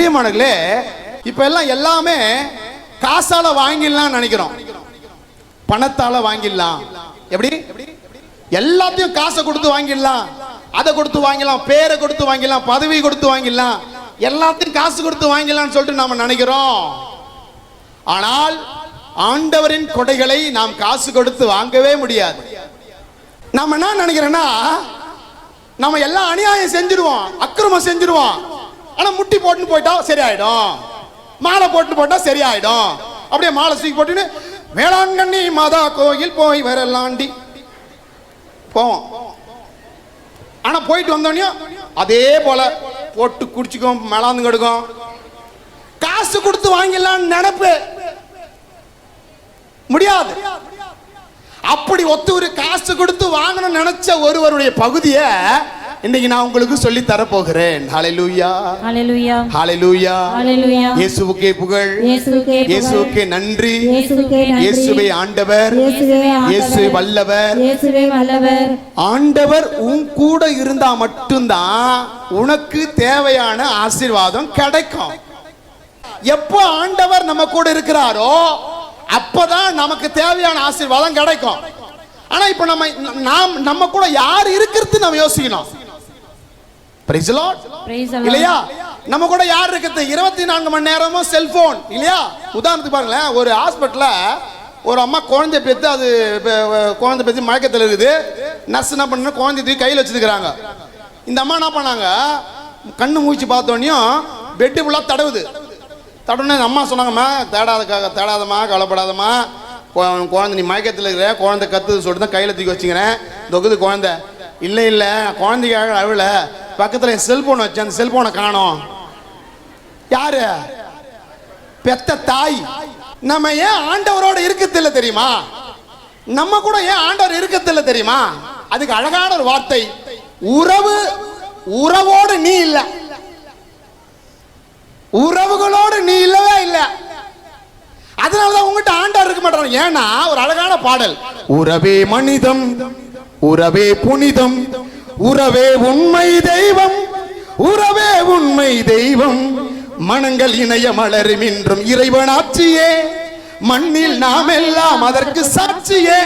பிரியமானங்களே, இப்ப எல்லாம் எல்லாமே காசால வாங்கிடலாம் நினைக்கிறோம், பணத்தால வாங்கிடலாம். எப்படி? எல்லாத்தையும் காசை கொடுத்து வாங்கிடலாம், அதை கொடுத்து வாங்கிடலாம், பேரை கொடுத்து வாங்கிடலாம், பதவி கொடுத்து வாங்கிடலாம், எல்லாத்தையும் காசு கொடுத்து வாங்கிடலாம்னு சொல்லிட்டு நாம நினைக்கிறோம். ஆனால் ஆண்டவரின் கொடைகளை நாம் காசு கொடுத்து வாங்கவே முடியாது. நாம என்ன நினைக்கிறோன்னா, நம்ம எல்லாம் அநியாயம் செஞ்சிருவோம், அக்கிரமம் செஞ்சிருவோம், ஆனா முட்டி போட்டு போயிட்டா சரியாயிடும், மாலை போட்டு போட்டா சரியாயிடும். அப்படியே மாலை தூக்கி போட்டுன்னு வேளாங்கண்ணி மாதா கோயில் போய் வரலாண்டி போவோம். ஆனா போயிட்டு வந்தோடனே அதே போல போட்டு குடிச்சுக்கும், மேலாந்து கெடுக்கும். காசு கொடுத்து வாங்கிடலான்னு நினைப்பு முடியாது. அப்படி ஒருத்தர் காசு கொடுத்து வாங்கணும்னு நினைச்ச ஒருவருடைய பகுதியை இன்னைக்கு நான் உங்களுக்கு சொல்லி தர போகிறேன். ஹல்லேலூயா, ஹல்லேலூயா, ஹல்லேலூயா, ஹல்லேலூயா. இயேசுவுக்கே புகழ், இயேசுவுக்கே நன்றி, இயேசுவே ஆண்டவர், இயேசு வல்லவர், இயேசுவே வல்லவர். ஆண்டவர் உன் கூட இருந்தா மட்டும்தான் உனக்கு தேவையான ஆசீர்வாதம் கிடைக்கும். எப்போ ஆண்டவர் நம்ம கூட இருக்கிறாரோ அப்பதான் நமக்கு தேவையான ஆசீர்வாதம் கிடைக்கும். ஆனா இப்ப நம்ம கூட யார் இருக்கிறது நம்ம யோசிக்கணும். Price the Lord. இல்லையா? நம்ம கூட யார் இருக்குது? 24 மணி நேரமும் செல்போன் இல்லையா? உதாரணத்துக்கு பாருங்களேன், ஒரு ஹாஸ்பிட்டல்ல ஒரு அம்மா குழந்தை பெற்று, அது குழந்தை பெற்று மயக்கத்தில் இருக்குது. நர்ஸ் என்ன பண்ண, குழந்தை தூக்கி கையில் வச்சுருக்கிறாங்க. இந்த அம்மா என்ன பண்ணாங்க, கண்ணு மூச்சு பார்த்தோன்னையும் பெட்டு ஃபுல்லாக தடவுது. தடவுனே அம்மா சொன்னாங்கம்மா, தேடாதம்மா, கவலைப்படாதம்மா, குழந்தை நீ மயக்கத்தில் இருக்கிற, குழந்தை கத்துது சொல்லிட்டு தான் கையில் தூக்கி வச்சுக்கிறேன், தொகுது குழந்தை. இல்லை இல்லை, குழந்தைக்காக அழுவல, பக்கத்தில் என் செல்போன் வச்சு அந்த செல்போனை காணோம். யாரு? பெத்த தாய். நம்ம ஏன் ஆண்டவரோட இருக்கத்தில்லை தெரியுமா? நம்ம கூட ஏன் ஆண்டவர் இருக்கத்தில்லை தெரியுமா? அதுக்கு அழகான ஒரு வார்த்தை, உறவு. உறவோடு நீ இல்ல, உறவுகளோடு நீ இல்லவே இல்லை. அதனாலதான் உங்ககிட்ட ஆண்டவர் இருக்க மாட்டாங்க. ஏன்னா ஒரு அழகான பாடல், உறவே மனிதம், உறவே புனிதம், உறவே உண்மை தெய்வம், உறவே உண்மை தெய்வம், மனங்கள் இணைய மலரும் இன்றும் இறைவனாட்சியே, மண்ணில் நாம் எல்லாம் அதற்கு சாட்சியே.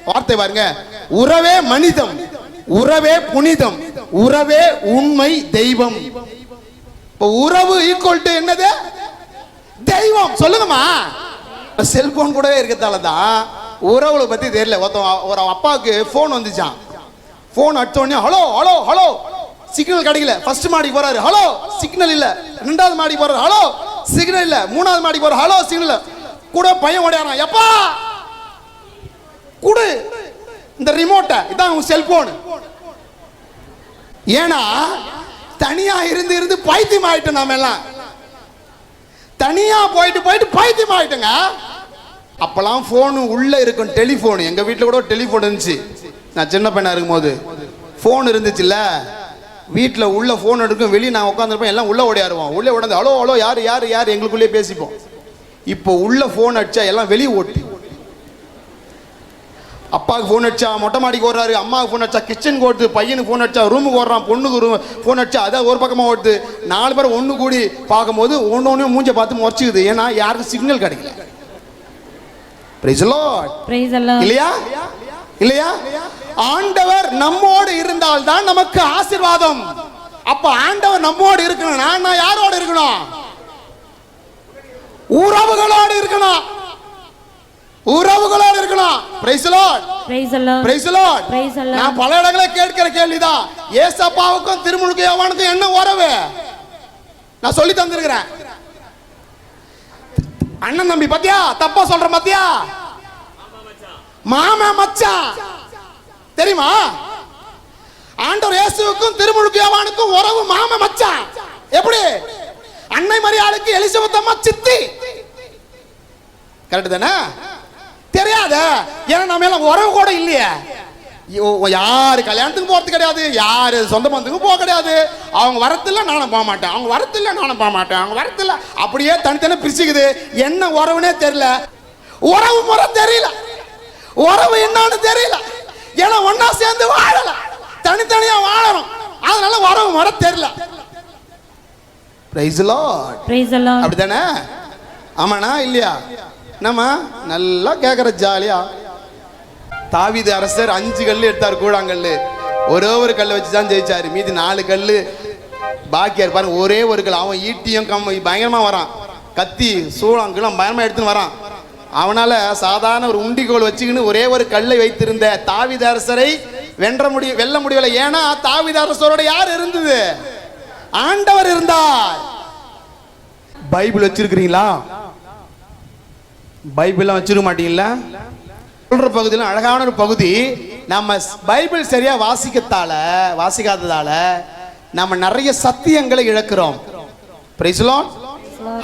வார்த்தை பாருங்க, உறவே மனிதம், உறவே புனிதம், உறவே உண்மை தெய்வம். இப்போ உறவு ஈக்குவல் டு என்னது? தெய்வம். சொல்லுங்கம்மா. செல்போன் கூடவே இருக்கிறதால தான் உறவுகளை பத்தி தெரியல. ஒரு அப்பாவுக்கு போன் வந்துச்சான். போன் அடிச்சோடனே ஹலோ ஹலோ ஹலோ, சிக்னல் கிடைக்கல. ஃபர்ஸ்ட் மாடிக்கு போறாரு, ஹலோ சிக்னல் இல்ல. 2வது மாடிக்கு போறாரு, ஹலோ சிக்னல் இல்ல. 3வது மாடிக்கு போறாரு, ஹலோ சிக்னல். கூட பையன் ஓடியாரான், எப்பா குடு இந்த ரிமோட்டை, இதான் உன் செல்போன். ஏன்னா தனியா இருந்து இருந்து பைத்தியம் ஆயிட்டோம். நாம எல்லாம் தனியா போயிட்டு போயிட்டு பைத்தியம் ஆயிட்டுங்க. அப்பெல்லாம் போன் உள்ள இருக்கும், டெலிபோன். எங்க வீட்டுல கூட டெலிபோன் இருந்துச்சு. நான் சின்ன பையனா இருக்கும்போது போன் இருந்துச்சுல்ல, வீட்டுல உள்ள போன் எடுக்கும், வெளியே நான் உட்காந்துருப்பேன், எல்லாம் உள்ள ஓடியாருவோம். உள்ளே உடனே ஹலோ ஹலோ, யாரு யாரு யாரு, எங்களுக்குள்ளே பேசிப்போம். இப்போ உள்ள போன் அடிச்சா எல்லாம் வெளியே ஓட்டி. அப்பாவுக்கு போன் அடிச்சா மொட்டை மாடிக்கு ஓடுறாரு, அம்மாவுக்கு போன் அடிச்சா கிச்சனுக்கு ஓடுது, பையனுக்கு போன் அடிச்சா ரூமுக்கு ஓடுறான், பொண்ணுக்கு ரூம் போன் அடிச்சா அதை ஒரு பக்கமா ஓடுது. 4 பேர் ஒன்று கூடி பார்க்கும்போது ஒன்று மூஞ்ச பார்த்து முறைச்சுக்குது. ஏன்னா யாருக்கும் சிக்னல் கிடைக்கல. Price the Lord. Praise the Lord. இல்லையா? இல்லையா? ஆண்டவர் நம்மோடு இருந்தால் தான் நமக்கு ஆசீர்வாதம். அப்ப ஆண்டவர் நம்மோடு இருக்கணும்னா நான் யாரோடு இருக்கணும்? உறவுகளோடு இருக்கணும். உறவுகளோடு இருக்கணும். Price the Lord. Praise the Lord. Praise the Lord. Praise the Lord. நான் பல இடங்களே கேட்கிற கேள்விதான், ஏசப்பாவுக்கும் திருமுழுக்கு யோவானுக்கும் என்ன உறவு? நான் சொல்லி தந்திருக்கிறேன். அண்ணன் தம்பி பாத்தியா, தப்பா சொல்ற பாத்தியா? மாமா மச்சான் தெரியுமா? ஆண்டவர் இயேசுவுக்கும் திருமுழுக்கு யோவானுக்கும் உறவு மாமா மச்சான். எப்படி? அன்னை மரியாளுக்கு எலிசபெத் அம்மா சித்தி. கரெக்ட் தானே? தெரியாத? ஏன்னா நம்ம எல்லாம் உறவு கூட இல்லையே. யாரு கல்யாணத்துக்கு போறது கிடையாது, யாரு சொந்த பந்தத்துக்கு போக கிடையாது. அவங்க வரத்தில்ல நானும் போக மாட்டேன், அவங்க வரத்தில்ல நானும் போக மாட்டேன், அவங்க வரத்தில்ல. அப்படியே தனித்தனி பிரிச்சுக்குது. என்ன உறவுனே தெரியல, உறவு முறை தெரியல, உறவு என்னன்னு தெரியல. ஏன்னா ஒன்னா சேர்ந்து வாழல, தனித்தனியா வாழணும். அதனால உறவு முறை தெரியல. Price the Lord. Praise the Lord. அப்படிதானே? ஆமாண்ணா இல்லையா? நம்ம நல்லா கேட்குற ஜாலியா. தாவீது அரசர் 5 கல் எடுத்தார், கூழாங்கல். ஒரே ஒரு கல் வச்சு தான் ஜெயிச்சாரு. மீதி 4 கல் பாக்கியா இருப்பாரு. ஒரே ஒரு கல். அவன் ஈட்டியும் பயங்கரமா வரான், கத்தி சூழாங்கெல்லாம் பயங்கரமா எடுத்துன்னு வரான். அவனால சாதாரண ஒரு உண்டிகோல் வச்சுக்கின்னு ஒரே ஒரு கல்லை வைத்திருந்த தாவீது அரசரை வெல்ல முடியவில்லை. ஏன்னா தாவீது அரசரோட யார் இருந்தது? ஆண்டவர் இருந்தார். பைபிள் வச்சிருக்கிறீங்களா? பைபிள்லாம் வச்சிருக்க மாட்டீங்களா? சொல்ற பகுதியில் அழகான ஒரு பகுதி. நம்ம பைபிள் சரியா வாசிக்காததால நம்ம நிறைய சத்தியங்களை இழக்கிறோம். Price the Lord.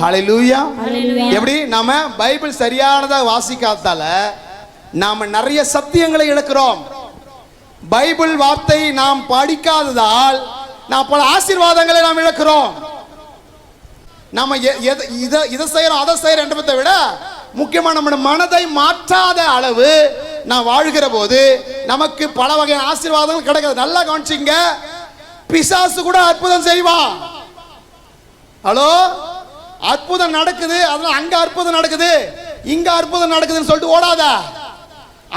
ஹல்லேலூயா. எப்படி? நாம பைபிள் சரியானதா வாசிக்காததால நாம நிறைய சத்தியங்களை இழக்கிறோம். பைபிள் வார்த்தை நாம் படிக்காததால் நாம் பல ஆசீர்வாதங்களை நாம் இழக்கிறோம். நம்ம இதை செய்யறோம் அதை செய்யறோம் என்பதை விட முக்கியமா நம்ம மனதை மாற்றாத அளவு நான் வாழ்கிற போது நமக்கு பல வகையான ஆசீர்வாதங்கள் கிடைக்காது. நல்லா கவனிச்சிங்க. பிசாசு கூட அற்புதம் செய்வான். ஹலோ, அற்புதம் நடக்குது, அதனால அங்க அற்புதம் நடக்குது, இங்க அற்புதம் நடக்குதுன்னு சொல்லிட்டு ஓடாத.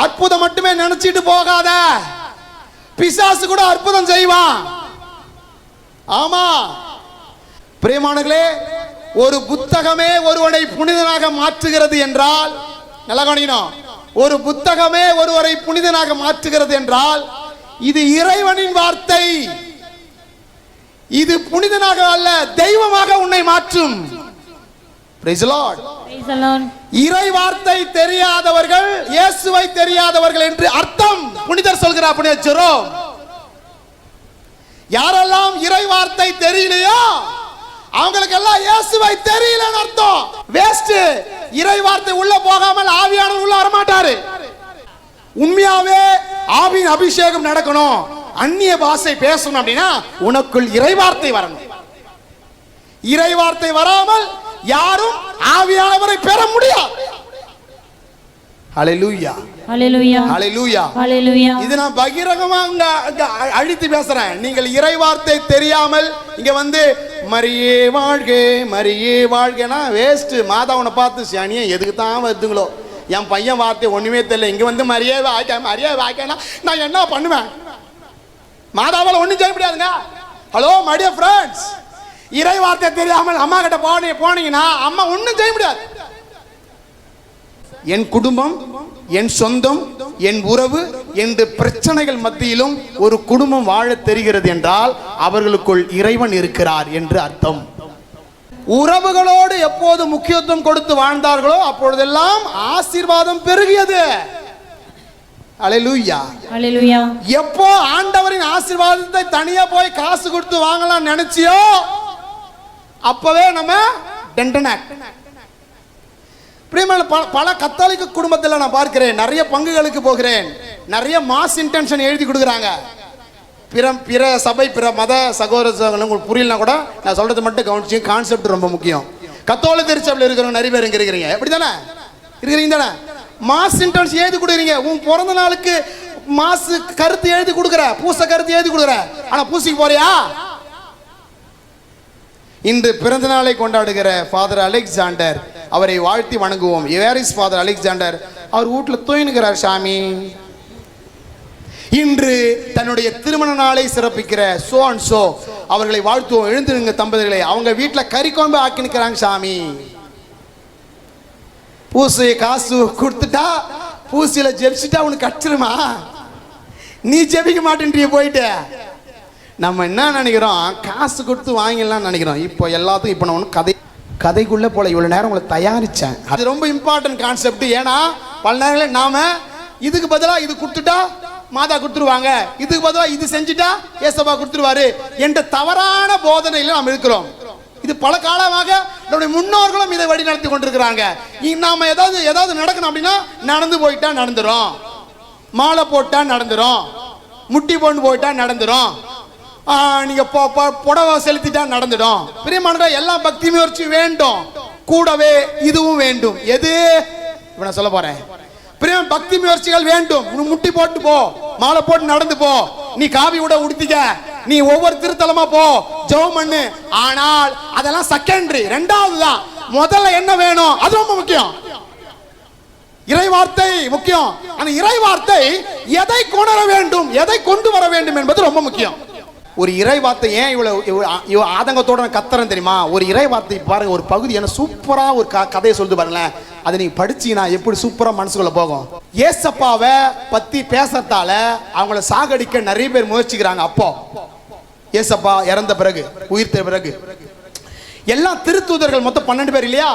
அற்புதம் மட்டுமே நினைச்சிட்டு போகாத. பிசாசு கூட அற்புதம் செய்வான். ஆமா பிரியமானங்களே, ஒரு புத்தகமே ஒருவனை புனிதனாக மாற்றுகிறது என்றால், நல்லா கவனிக்கணும், ஒரு புத்தகமே ஒருவரை புனிதனாக மாற்றுகிறது என்றால் இது இறைவனின் வார்த்தை. இது புனிதனாக அல்ல, தெய்வமாக உன்னை மாற்றும். Praise the Lord. Praise the Lord. இறை வார்த்தை தெரியாதவர்கள் இயேசுவை தெரியாதவர்கள் என்று அர்த்தம். புனிதர் சொல்கிறார் புனித ஜெரோம். யாரெல்லாம் இறை வார்த்தை தெரியலையோ அவங்களுக்கு எல்லாம் இயேசுவை தெரியலன்னு அர்த்தம். வேஸ்ட். இறை வார்த்தை உள்ள போகாமல் ஆவியானவர் உள்ள வர மாட்டாரு. உண்மையாவே ஆவியின் அபிஷேகம் நடக்கணும், அந்நிய பாஷை பேசணும் அப்படின்னா உனக்குள் இறை வார்த்தை வரணும். இறை வார்த்தை வராமல் யாரும் ஆவியானவரை பெற முடியாது. ஹல்லேலூயா, ஹல்லேலூயா, ஹல்லேலூயா, ஹல்லேலூயா. இது நான் பகிரங்கமா அழித்து பேசுறேன். நீங்கள் இறை வார்த்தை தெரியாமல் இங்க வந்து மரியே வாழ்க மரியே வாழ்கனா வேஸ்ட். மாதாவனை பார்த்து சாணியே எதுக்கு தான் வருதுங்களோ, என் பையன் வார்த்தை ஒண்ணுமே தெரியல, இங்க வந்து மரியே வாழ்க்கனா நான் என்ன பண்ணுவேன்? மாதாவால் ஒண்ணும் செய்ய முடியாதுங்க. ஹலோ மை டியர் ஃப்ரெண்ட்ஸ், இறை வார்த்தை தெரியாமல் அம்மா கிட்ட போனீங்கன்னா அம்மா ஒண்ணும் செய்ய முடியாது. என் குடும்பம், என் சொந்தம், என் உறவு என்று பிரச்சனைகள் மத்தியிலும் ஒரு குடும்பம் வாழ தெரிகிறது என்றால் அவர்களுக்குள் இறைவன் இருக்கிறார் என்று அர்த்தம். உறவுகளோடு எப்போது முக்கியத்துவம் கொடுத்து வாழ்ந்தார்களோ அப்பொழுதெல்லாம் ஆசீர்வாதம் பெருகியது. ஹல்லேலூயா, ஹல்லேலூயா. எப்போ ஆண்டவரின் ஆசீர்வாதத்தை தனியா போய் காசு கொடுத்து வாங்கலாம் நினைச்சியோ அப்பவே நம்ம டெண்டனாக். பல கத்தாலிக்க குடும்பத்தில் நான் பார்க்கிறேன், நிறைய பங்குகளுக்கு போகிறேன், நிறைய மாஸ் இன்டென்ஷன் எழுதி கொடுக்குறாங்க. பிற சபை பிற மத சகோதரர்களுக்கு உங்களுக்கு புரியலனா கூட நான் சொல்றது மட்டும் கவனிச்சு, கான்செப்ட் ரொம்ப முக்கியம். கத்தோலிக்க திருச்சபையில் இருக்கிறவங்க நிறைய பேர் இங்க இருக்கிறீங்க, எப்படி தானே இருக்கிறீங்க தானே? மாஸ் இன்டென்ஷன் எழுதி கொடுக்குறீங்க. உன் பிறந்த நாளுக்கு மாசு கருத்து எழுதி கொடுக்குற, பூச கருத்து எழுதி கொடுக்குற, ஆனா பூசிக்கு போறியா? இன்று பிறந்த நாளை கொண்டாடுகிற ஃபாதர் அலெக்சாண்டர், அவரை வாழ்த்தி வணங்குவோம். Where is father Alexander? அவர் வீட்டில் தூயினுக்கிறார் சாமி. இன்று தன்னுடைய திருமண நாளை சிறப்பிக்கிற சோ அண்ட் சோ அவர்களை வாழ்த்துவோம். எழுந்துருங்க தம்பதிகளை, அவங்க வீட்டில் கறி குழம்பு ஆக்கி நிற்கிறாங்க சாமி. பூசை காசு கொடுத்துட்டா பூசியில ஜெபிச்சுட்டா உனக்கு கச்சிருமா? நீ ஜெபிக்க மாட்டேன்றிய போயிட்டு. நம்ம என்ன நினைக்கிறோம், காசு கொடுத்து வாங்கிடலாம் நினைக்கிறோம். இப்போ எல்லாத்துக்கும் இப்போ நான் ஒன்று கதைக்குள்ளே போல இவ்வளோ நேரம் உங்களை தயாரித்தேன். அது ரொம்ப இம்பார்ட்டன்ட் கான்செப்ட். ஏன்னா பல நேரங்களில் நாம் இதுக்கு பதிலாக இது கொடுத்துட்டா மாதா கொடுத்துருவாங்க, இதுக்கு பதிலாக இது செஞ்சுட்டா ஏசப்பா கொடுத்துருவாரு என்ற தவறான போதனையில் நாம் இருக்கிறோம். இது பல காலமாக நம்முடைய முன்னோர்களும் இதை வழி நடத்தி கொண்டிருக்கிறாங்க. நாம ஏதாவது நடக்கணும் அப்படின்னா நடந்து போயிட்டா நடந்துரும், மாலை போட்டா நடந்துரும், முட்டி போட்டு போயிட்டா நடந்துரும், நீங்க புடவை செலுத்திட்டா நடந்துடும். பிரியமானவர்களே, எல்லா பக்தி முயற்சி வேண்டும், கூடவே இதுவும் வேண்டும். எது இப்ப நான் சொல்ல போறேன், பிரியம் பக்தி முயற்சிகள் வேண்டும். முட்டி போட்டு போ, மாலை போட்டு நடந்து போ, நீ காவி கூட உடுத்திக்க, நீ ஒவ்வொரு திருத்தலமா போ, ஜெபம் பண்ணு. ஆனால் அதெல்லாம் செகண்டரி, ரெண்டாவது தான். முதல்ல என்ன வேணும் அது ரொம்ப முக்கியம். இறை வார்த்தை முக்கியம். அந்த இறை வார்த்தை எதை கொணர வேண்டும், எதை கொண்டு வர வேண்டும் என்பது ரொம்ப முக்கியம். ஒரு இறை வார்த்தை ஏன் இவ்வளவு ஆதங்கத்தோட கத்துறேன் தெரியுமா? ஒரு இறை வார்த்தை பாருங்க, ஒரு பகுதி என்ன சூப்பரா ஒரு கதையை சொல்லுது பாருங்களேன். அதை நீங்க படிச்சீங்கன்னா எப்படி சூப்பரா மனசுக்குள்ள போகும். ஏசப்பாவை பத்தி பேசறதால அவங்கள சாகடிக்க நிறைய பேர் முயற்சிக்கிறாங்க. அப்போ ஏசப்பா இறந்த பிறகு, உயிர்த்த பிறகு எல்லாம் திருத்தூதர்கள் மொத்தம் 12 பேர் இல்லையா?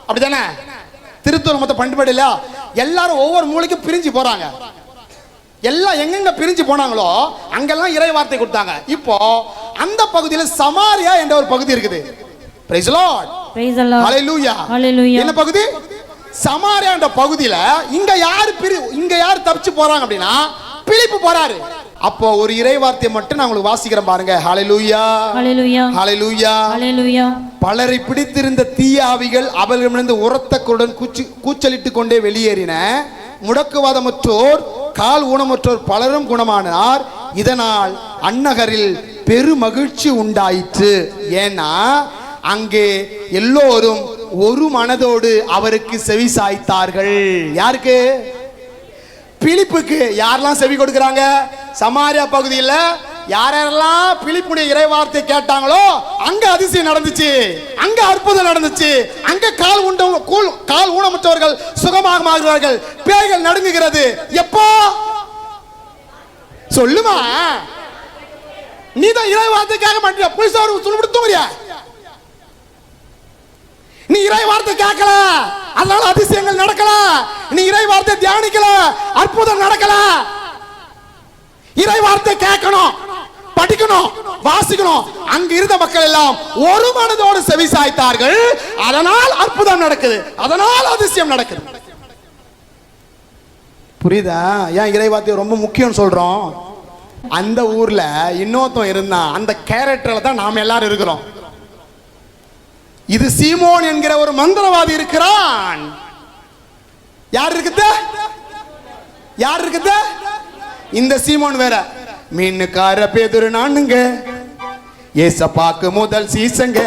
அப்படித்தானே? திருத்தூதர் மொத்தம் 12 பேர் இல்லையா? எல்லாரும் ஒவ்வொரு மூலைக்கும் பிரிஞ்சு போறாங்க. எல்லாம் எங்கெங்க பிரிஞ்சு போனாங்களோ அங்கெல்லாம் இறை வார்த்தை கொடுத்தாங்க. இப்போ அந்த பகுதியில் சமாரியா என்ற ஒரு பகுதி இருக்குது. Praise the Lord, praise the Lord, ஹalleluya, ஹalleluya. என்ன பகுதி? சமாரியா என்ற பகுதியில இங்க யார் தப்பிச்சு போறாங்க அப்படின்னா பிலிப்பு போறாரு. அப்போ ஒரு இறை வார்த்தையை மட்டும் நான் உங்களுக்கு வாசிக்கிறேன் பாருங்க. ஹalleluya, ஹalleluya, ஹalleluya, ஹalleluya. பலரை பிடித்திருந்த தீய ஆவிகள் அவர்களிடமிருந்து உரத்த குரலுடன் கூச்சலிட்டு கொண்டே வெளியேறின. முடக்குவாதமுற்றோர், கால் ஊனமுற்றோர் பலரும் குணமானார். இதனால் அந்நகரில் பெருமகிழ்ச்சி உண்டாயிற்று. ஏன்னா அங்கே எல்லோரும் ஒரு மனதோடு அவருக்கு செவி சாய்த்தார்கள். யாருக்கு? பிலிப்புக்கு. யாரெல்லாம் செவி கொடுக்கறாங்க? சமாரியா பகுதியில் யாரெல்லாம் பிலிப்புடைய இறை வார்த்தை கேட்டாங்களோ அங்க அதிசயம் நடந்துச்சு, அங்க அற்புதம் நடந்துச்சு, அங்க கால் ஊனமுற்றவர்கள் சுகமாக மாறுகிறார்கள், பேய்கள் நடுங்குகிறது. எப்போ சொல்லுமா? நீதான் இறை வார்த்தைக்காக மாட்டியா? புதுசா ஒரு சொல்லிவிட்டு தூங்குறியா? நீ இறை வார்த்தை கேட்கல, அதனால அதிசயங்கள் நடக்கல. நீ இறை வார்த்தை தியானிக்கல, அற்புதம் நடக்கல. இறை வார்த்தை கேட்கணும், படிக்கணும், வாசிக்கணும். அங்க இருந்த மக்கள் எல்லாம் ஒரு மனதோடு செவி சாய்த்தார்கள். அதனால் அற்புதம் நடக்குது, அதனால் அதிசயம் நடக்குது. புரியுதா? ஏன் இறை வார்த்தை ரொம்ப முக்கியம் சொல்றோம்? அந்த ஊர்ல இன்னொருத்தன் இருந்தான். அந்த கேரக்டர்ல தான் நாம எல்லாரும் இருக்கிறோம். இது சீமோன் என்கிற ஒரு மந்திரவாதி இருக்கிறான். யார் இருக்குது? யார் இருக்குது? இந்த சீமோன் வேற. மீனுக்கார பேதுரு நானுங்க, ஏசப்பாக்கு முதல் சீசங்க.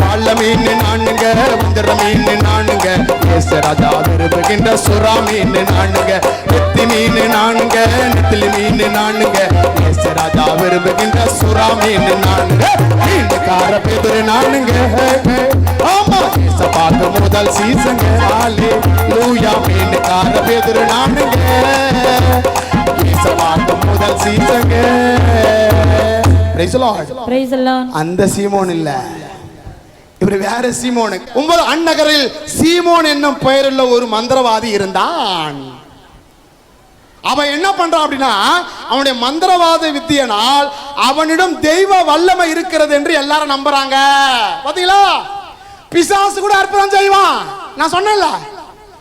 வல்ல மீன் நானுங்க, வஞ்சர மீன் நானுங்க, ஏசராஜா விரும்புகின்ற சுறா மீன் நானுங்க, நெத்தி மீன் நானுங்க, நெத்திலி மீன் நானுங்க, ஏசராஜா விரும்புகின்ற சுறா மீன் நானுங்க. மீனுக்கார பேதுரு நானுங்க, ஆமா ஏசப்பாக்கு முதல் சீசங்க. ஹalleluya. மீனுக்கார பேதுரு நானுங்க, ஏசப்பாக்கு முதல் சீசங்க. Praise the Lord, praise the Lord. அந்த சீமோன் இல்ல, இவர் வேற சீமோன். 9 அந்நகரில் சீமோன் என்னும் பெயருள்ள ஒரு மந்திரவாதி இருந்தான். அவன் என்ன பண்றான் அப்படின்னா, அவனுடைய மந்திரவாத வித்தியினால் அவனிடம் தெய்வ வல்லமை இருக்கிறது என்று எல்லாரும் நம்புறாங்க. பாத்தீங்களா? பிசாசு கூட அற்புதம் செய்வான். நான் சொன்னேன்ல,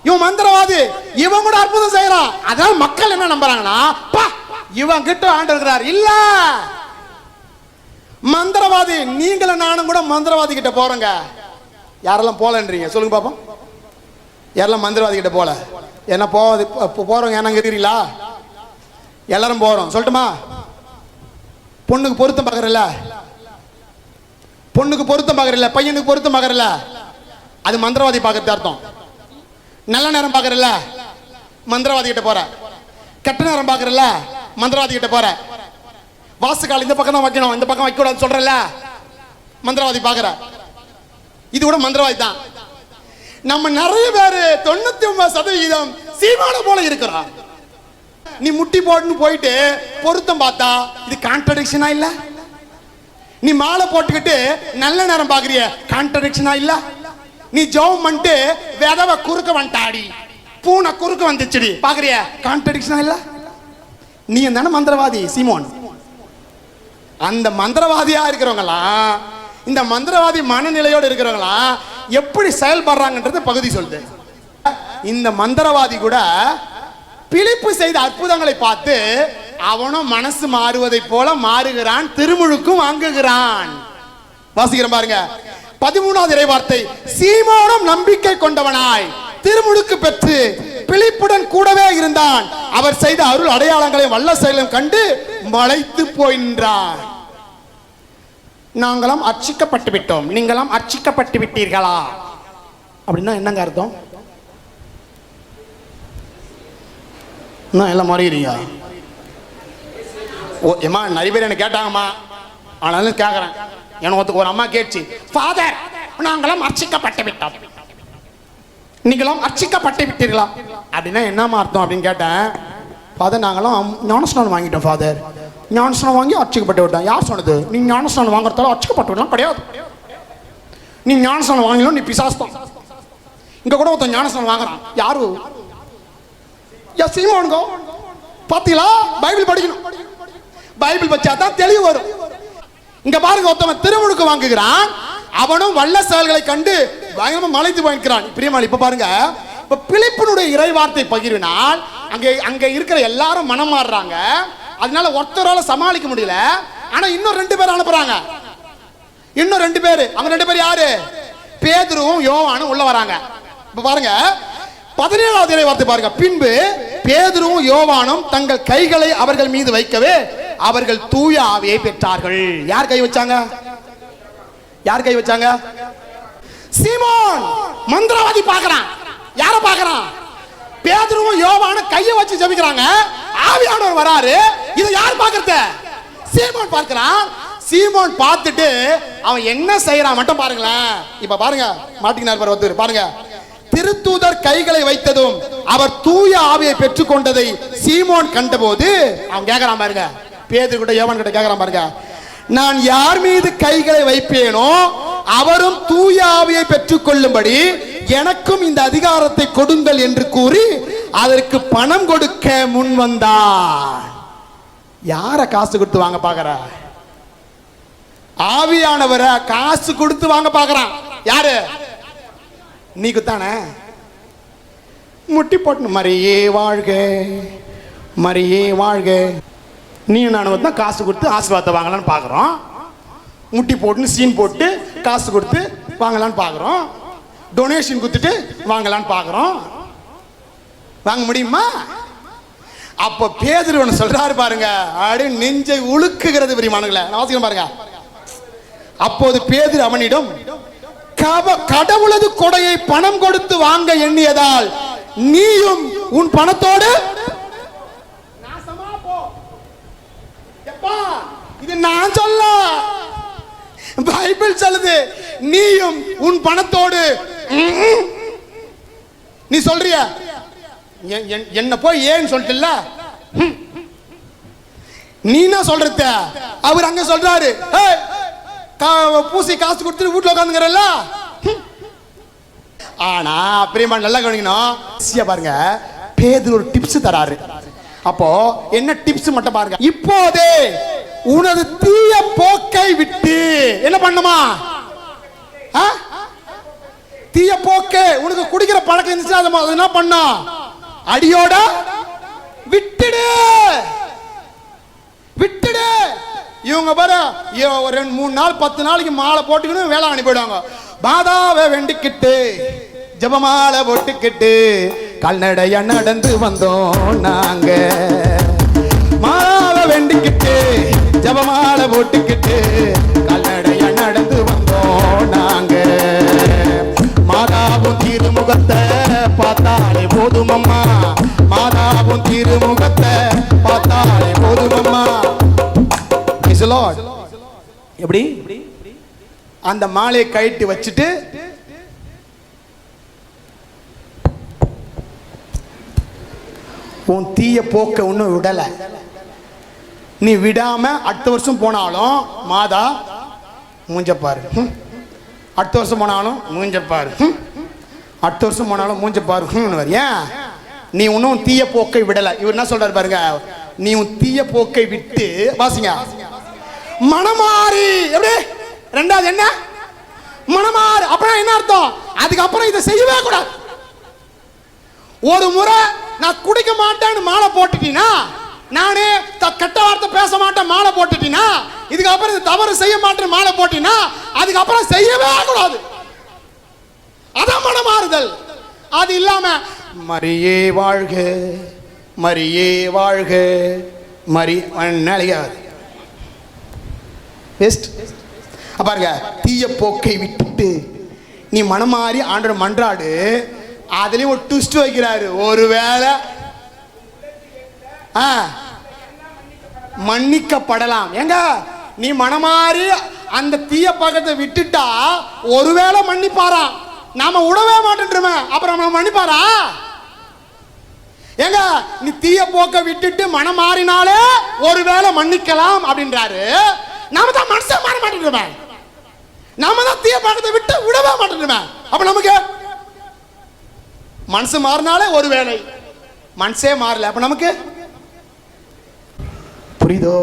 இவன் மந்திரவாதி, இவன் கூட அற்புதம் செய்யறான். அதனால மக்கள் என்ன நம்புறாங்கன்னா, இவன் கிட்ட ஆண்டு இருக்கிறார். இல்ல, மந்திரவாதி. நீங்களும் நானும் கூட மந்திரவாதி கிட்ட போறோங்க. யாரெல்லாம் போலன்றீங்க சொல்லுங்க பாப்போம். யாரெல்லாம் மந்திரவாதி கிட்ட போல? என்ன போறோங்க? என்ன இருக்கிறீங்களா? எல்லாரும் போறோம். சொல்லட்டுமா? பொண்ணுக்கு பொருத்தம் பார்க்கறல, பொண்ணுக்கு பொருத்தம் பார்க்கறல, பையனுக்கு பொருத்தம் பார்க்கறல, அது மந்திரவாதி பார்க்கறது அர்த்தம். நல்ல நேரம் பார்க்கறல, மந்திரவாதி கிட்ட போற. கெட்ட நேரம் பார்க்கறல, மந்திரவாதி கிட்ட போற. வாசுகால் இந்த பக்கம் தான் வைக்கணும், இந்த பக்கம் வைக்க கூடாது சொல்றல, மந்திரவாதி பார்க்கற. இது கூட மந்திரவாதி தான். நம்ம நிறைய பேர் 99% சீமான போல இருக்கிறோம். நீ முட்டி போட்டுன்னு போயிட்டு பொருத்தம் பார்த்தா இது கான்ட்ரடிக்ஷனா இல்ல? நீ மாலை போட்டுக்கிட்டு நல்ல நேரம் பாக்குறிய, கான்ட்ரடிக்ஷனா இல்ல? நீ ஜெபம் பண்ணிட்டு விதவ குறுக்க வந்துட்டாடி, பூனை குறுக்க வந்துச்சுடி பாக்குறிய, கான்ட்ரடிக்ஷனா இல்ல? நீ தானே மந்திரவாதி சீமோன். அந்த மந்திரவாதியா இருக்கிறவங்களாம், இந்த மந்திரவாதி மனநிலையோடு இருக்கிறவங்களாம் எப்படி செயல்படுறாங்கன்றது பகுதி சொல்லுது. இந்த மந்திரவாதி கூட பிலிப்பு செய்த அற்புதங்களை பார்த்து அவனும் மனசு மாறுவதை போல மாறுகிறான், திருமுழுக்கும் வாங்குகிறான். வாசிக்கிறேன் பாருங்க. 13வது இறைவார்த்தை. சீமோனும் நம்பிக்கை கொண்டவனாய் திருமுழுக்கு பெற்று பிலிப்புடன் கூடவே இருந்தான். அவர் செய்த அருள் அடையாளங்களை வல்ல செயலும் கண்டு மலைத்து போய் நின்றான். நாங்களும் அர்ச்சிக்கப்பட்டு விட்டோம், நீங்களும் அர்ச்சிக்கப்பட்டு விட்டீர்களா அப்படின்னா என்னங்க அர்த்தம்? எல்லாம் மாறிடுறீங்க. ஓ ஏமா நிறைய பேர் என்ன கேட்டாங்கம்மா, ஆனாலும் கேட்குறேன். எனக்கு ஒரு அம்மா கேட்டுச்சு, ஃபாதர் நாங்களும் அர்ச்சிக்கப்பட்டு விட்டோம், நீங்களும் அர்ச்சிக்கப்பட்டு விட்டீர்களா அப்படின்னா என்னம்மா அர்த்தம் அப்படின்னு கேட்டேன். ஃபாதர் நாங்களும் ஞானஸ்நானம் வாங்கிட்டோம் ஃபாதர், ஞானஸ்நானம் வாங்கி அர்ச்சிக்கப்பட்டு விட்டோம். யார் சொன்னது? நீ ஞானஸ்நானம் வாங்குறதால அர்ச்சிக்கப்பட்டு விடலாம் கிடையாது. நீ ஞானஸ்நானம் வாங்கலாம், நீ பிசாஸ்தான். இங்க கூட ஒருத்தன் ஞானஸ்நானம் வாங்குறான். யாரு? சீமோனுங்க. பாத்தீங்களா? பைபிள் படிக்கணும், பைபிள் வச்சா தான் தெளிவு வரும். இங்க பாருங்க, ஒருத்தவன் திருமுழுக்கு வாங்குகிறான், அவனும் வல்ல செயல்களை கண்டு பயங்கரமா மலைத்து போயிருக்கிறான். பிரியமாளி இப்ப பாருங்க, இப்ப பிலிப்பினுடைய இறைவார்த்தை பகிர்வினால் அங்க இருக்கிற எல்லாரும் மனம் மாறுறாங்க. அதனால ஒருத்தரால சமாளிக்க முடியல. ஆனா இன்னும் 2 பேர் அனுப்புறாங்க. இன்னும் 2 பேர். அவங்க 2 பேர் யாரு? பேதுருவும் யோவானும் உள்ள வராங்க. இப்ப பாருங்க 17வது இறைவார்த்தை பாருங்க. பின்பு பேதுருவும் யோவானும் தங்கள் கைகளை அவர்கள் மீது வைக்கவே அவர்கள் தூய ஆவியை பெற்றார்கள். யார் கை வச்சாங்க? யார் கை வச்சாங்க? சீமோன் மந்திரவாதி பார்க்கறான். யார பார்க்கறான்? பேதுருவும் யோவானும் கையை வச்சு ஜெபிக்கிறாங்க. ஆவியானவர் வராரு. இத யார் பார்க்கறது? சீமோன் பார்க்கறான். சீமோன் பார்த்துட்டு அவன் என்ன செய்யறான் மட்டும் பாருங்களேன். இப்ப பாருங்க, மாட்டிக்கினார் ஒருத்தர் பாருங்க. திருத்தூதர் கைகளை வைத்ததும் அவர் தூய ஆவியை பெற்றுக் கொண்டதை சீமோன் கண்டபோது அவன் கேட்கறான் பாருங்க, பேதுரு கிட்ட யோவான் கிட்ட கேட்கறான் பாருங்க, நான் யார் மீது கைகளை வைப்பேனோ அவரும் தூய ஆவியை பெற்றுக் கொள்ளும்படி எனக்கும் இந்த அதிகாரத்தை கொடுங்கள் என்று கூறி அதற்கு பணம் கொடுக்க முன் வந்தார். யார காசு கொடுத்து வாங்க பாக்குற? ஆவியானவரை காசு கொடுத்து வாங்க பாக்குறான். யாரு? நீக்கு தானே. முட்டி போட்டு மரியே வாழ்க, மரியே வாழ்க. நீ நானும் தான் காசு கொடுத்து ஆசீர்வாதத்தை வாங்கலான்னு பார்க்குறோம். முட்டி போட்டுன்னு சீன் போட்டு காசு கொடுத்து வாங்கலான்னு பார்க்குறோம். டொனேஷன் கொடுத்துட்டு வாங்கலான்னு பார்க்குறோம். வாங்க முடியுமா? அப்ப பேதுரு ஒன்று சொல்றாரு பாருங்க, அப்படியே நெஞ்சை உழுக்குகிறது பிரியமானங்களே. வாசிக்க பாருங்க. அப்போது பேதுரு அவனிடம், கடவுளது கொடையை பணம் கொடுத்து வாங்க எண்ணியதால் நீயும் உன் பணத்தோடு இது நான் சொல்ல, பைபிள் சொல்லுது. நீயும் உன் பணத்தோடு நீ சொல்றிய என்ன போய் ஏன்னு சொல்லிட்டு நீ என்ன சொல்ற? அவர் அங்க சொல்றாரு, பூசி காசு கொடுத்துட்டு வீட்டுல உட்காந்துங்கிறல்ல. ஆனா பிரியமா நல்லா கவனிக்கணும் பாருங்க, பேதுரு ஒரு டிப்ஸ் தராரு. அப்போ என்ன டிப்ஸ் மட்டும் பாருங்க. இப்போதே உனது தீய போக்கை விட்டு என்ன பண்ணுமா? தீய போக்கு, உனக்கு குடிக்கிற பழக்கம் இருந்துச்சுன்னா அது என்ன பண்ணா? அடியோட விட்டுடு, விட்டுடு. இவங்க பாரு, 2-3 நாள் 10 நாளைக்கு மாலை போட்டுக்கணும் வேலை அனுப்பிடுவாங்க. பாதாவை வெண்டிக்கிட்டு ஜபமாலை போட்டுக்கிட்டு கல்நடைய நடந்து வந்தோம் நாங்க. மாலை வெண்டிக்கிட்டு ஜபமாலை போட்டுக்கிட்டு கல்நடைய நடந்து வந்தோம் நாங்க. மாதாவும் திருமுகத்தை பார்த்தாலே போதுமம்மா, மாதாவும் திருமுகத்தை பார்த்தாலே போதுமம்மா. எப்படி அந்த மாலையை கைட்டு வச்சுட்டு உன் தீய போக்க ஒன்னும் விடல. நீ விடாம அடுத்த வருஷம் போனாலும் மாதா மூஞ்சப்பாரு, அடுத்த வருஷம் போனாலும் மூஞ்சப்பாரு, அடுத்த வருஷம் போனாலும் மூஞ்சப்பாரு. ஏன்? நீ இன்னும் தீய போக்கை விடல. இவர் என்ன சொல்றாரு பாருங்க, நீ உன் தீய போக்கை விட்டு வாசிங்க மனமாறி. எப்படி? ரெண்டாவது என்ன? மனமாறு. அப்புறம் என்ன அர்த்தம்? அதுக்கப்புறம் இதை செய்யவே கூடாது. ஒரு முறை நான் குடிக்க மாட்டேன்னு மாலை போட்டுட்டீங்கன்னா, நானே கெட்ட வார்த்தை பேச மாட்டேன் மாலை போட்டுட்டீங்கன்னா, இதுக்கப்புறம் இது தவறு செய்ய மாட்டேன்னு மாலை போட்டீங்கன்னா அதுக்கப்புறம் செய்யவே கூடாது. அதான் மனமாறுதல். அது இல்லாம மரியே வாழ்க, மரியே வாழ்க, மாதிரி அழியாது. வேஸ்ட். பாருங்க, தீய போக்கை விட்டுட்டு நீ மனமாறி ஆண்டவர் மன்றாடு. அதுலயும் ஒரு ட்விஸ்ட் வைக்கிறாரு. ஒருவேளை மன்னிக்கப்படலாம். எங்க நீ மனமாறி அந்த தீய பக்கத்தை விட்டுட்டா ஒருவேளை மன்னிப்பாராம். நாம விடவே மாட்டேன்றோமே, அப்புறம் நம்ம மன்னிப்பாரா? எங்க நீ தீய போக்க விட்டுட்டு மனம் மாறினாலே ஒருவேளை மன்னிக்கலாம் அப்படின்றாரு. நாம தான் மனசே மாற மாட்டேன்றோமே, நாம தான் தீய பக்கத்தை விட்டு விடவே மாட்டேன்றோமே. அப்ப நமக்கு மனசு மாறினாலே ஒருவேளை, மனசே மாறல, அப்ப நமக்கு புரியுதோ?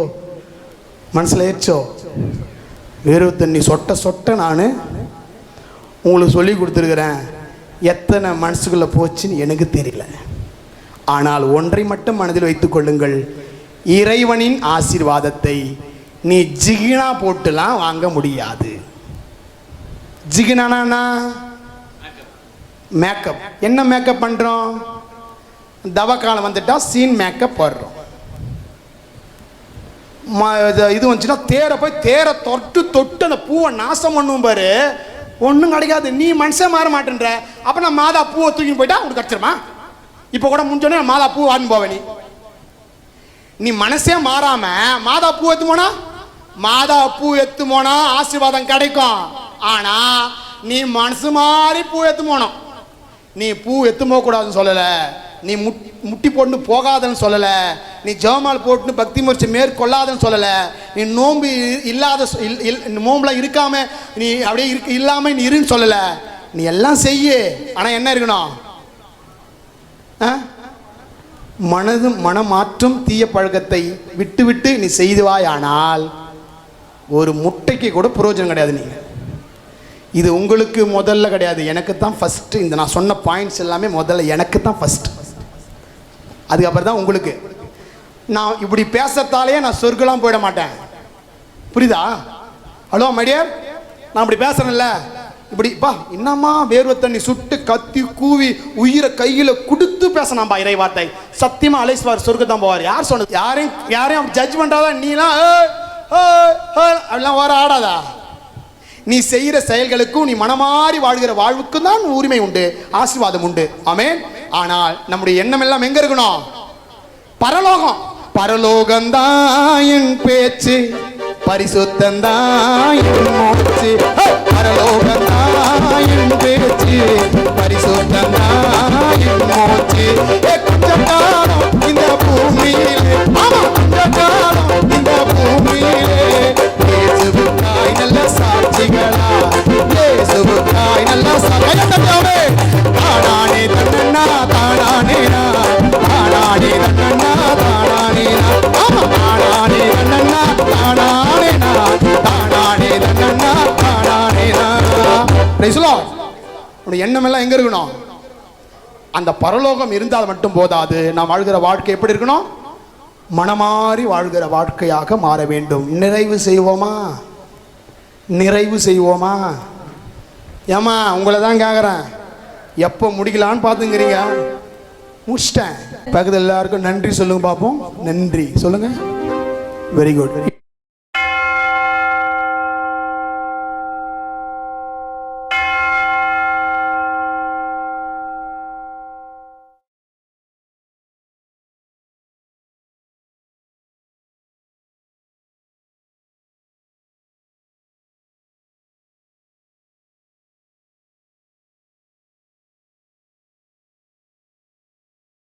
மனசுல ஏச்சோ? வேறு தண்ணி சொட்ட சொட்ட நான் உங்களுக்கு சொல்லி கொடுத்துருக்கிறேன். எத்தனை மனசுக்குள்ள போச்சுன்னு எனக்கு தெரியல. ஆனால் ஒன்றை மட்டும் மனதில் வைத்துக் கொள்ளுங்கள், இறைவனின் ஆசீர்வாதத்தை நீ ஜிகினா போட்டுலாம் வாங்க முடியாது. ஜிகினானா மேக்கப். என்ன மேக்கப் பண்றோம்? தவக்காலம் வந்துட்டா சீன் மேக்கப் போடுறோம். இது வந்துச்சுன்னா தேரை போய் தேரை தொட்டு தொட்டு அந்த பூவை நாசம் பண்ணுவோம் பாரு, ஒன்றும் கிடைக்காது. நீ மனுஷன் மாற மாட்டேன்ற. அப்போ நான் மாதா பூவை தூக்கின்னு போயிட்டா உனக்கு கிடச்சிருமா? இப்போ கூட முடிஞ்சோடனே மாதா பூ வான்னு போவேன். நீ மனசே மாறாம மாதா பூ எத்து போனா, மாதா பூ எத்து போனா ஆசீர்வாதம் கிடைக்கும். ஆனா நீ மனசு மாறி பூ எத்து போனோம். நீ பூ எத்து போக கூடாதுன்னு சொல்லல, நீ முட்டி போட்டு போகாதன்னு சொல்லல, நீ ஜெபமாலை போட்டு பக்தி முயற்சி மேற்கொள்ளாதன்னு சொல்லல, நீ நோம்பு இல்லாத நோம்புல இருக்காம நீ அப்படியே இல்லாம நீ இருன்னு சொல்லல. நீ எல்லாம் செய்ய. ஆனா என்ன இருக்கணும்? மனமாற்றும் தீய பழக்கத்தை விட்டு விட்டு நீ செய்துவாயானால் ஒரு முட்டைக்கு கூட பிரயோஜனம் கிடையாது. நீங்க இது உங்களுக்கு முதல்ல கிடையாது, எனக்கு தான் ஃபர்ஸ்ட். இந்த நான் சொன்ன பாயிண்ட்ஸ் எல்லாமே முதல்ல எனக்கு தான் ஃபர்ஸ்ட், அதுக்கப்புறம் தான் உங்களுக்கு. நான் இப்படி பேசத்தாலே நான் சொர்க்கலாம் போயிட மாட்டேன். புரியுதா? ஹலோ மைடியர், நான் இப்படி பேசுறேன்ல, இப்படிப்பா என்னம்மா வேர்வை தண்ணி சுட்டு கத்தி கூவி உயிரை கையில கொடுத்து பேசணாம்பா இறை வார்த்தை. சத்தியமா அலைஸ்வார் சொர்க்கத்தான் போவார். யார் சொன்னது? யாரையும் ஜட்ஜ் பண்றாதா? நீலாம் அப்படிலாம் வர ஆடாதா? நீ செய்கிற செயல்களுக்கும் நீ மனமாறி வாழ்கிற வாழ்வுக்கும் தான் உரிமை உண்டு, ஆசீர்வாதம் உண்டு. ஆமென். ஆனால் நம்முடைய எண்ணம் எல்லாம் எங்க இருக்கணும்? பரலோகம். பரலோகம்தான் என் பேச்சு, பரிசுத்தந்தான் என் மூச்சு. பரலோகம்தான் என் பேச்சு, பரிசுத்தந்தான் என் மூச்சு. கொஞ்ச காலம் இந்த பூமியிலே, ஆமா கொஞ்ச காலம் இந்த பூமியிலே இயேசுவுக்காய் நல்ல சாட்சிகளா, இயேசுவுக்காய் நல்ல சாட்சிகளே. தானானே தன்னன்னா தானானேனா, தானானே தன்னன்னா தானானேனா, ஆமா தானானே தன்னன்னா தானானேனா, தானானே தன்னன்னா தானானேனா. Price the Lord. உடைய எண்ணம் எல்லாம் எங்க இருக்கணும்? அந்த பரலோகம் இருந்தால் மட்டும் போதாது. நாம் வாழ்கிற வாழ்க்கை எப்படி இருக்கணும்? மனமாறி வாழ்கிற வாழ்க்கையாக மாற வேண்டும். நிறைவு செய்வோமா? நிறைவு செய்வோமா? ஏமா உங்களை தான் கேட்குறேன், எப்போ முடிக்கலான்னு பார்த்துங்கிறீங்க? முடிச்சிட்டேன். பக்கத்தில் எல்லாருக்கும் நன்றி சொல்லுங்க பார்ப்போம். நன்றி சொல்லுங்க. Very good.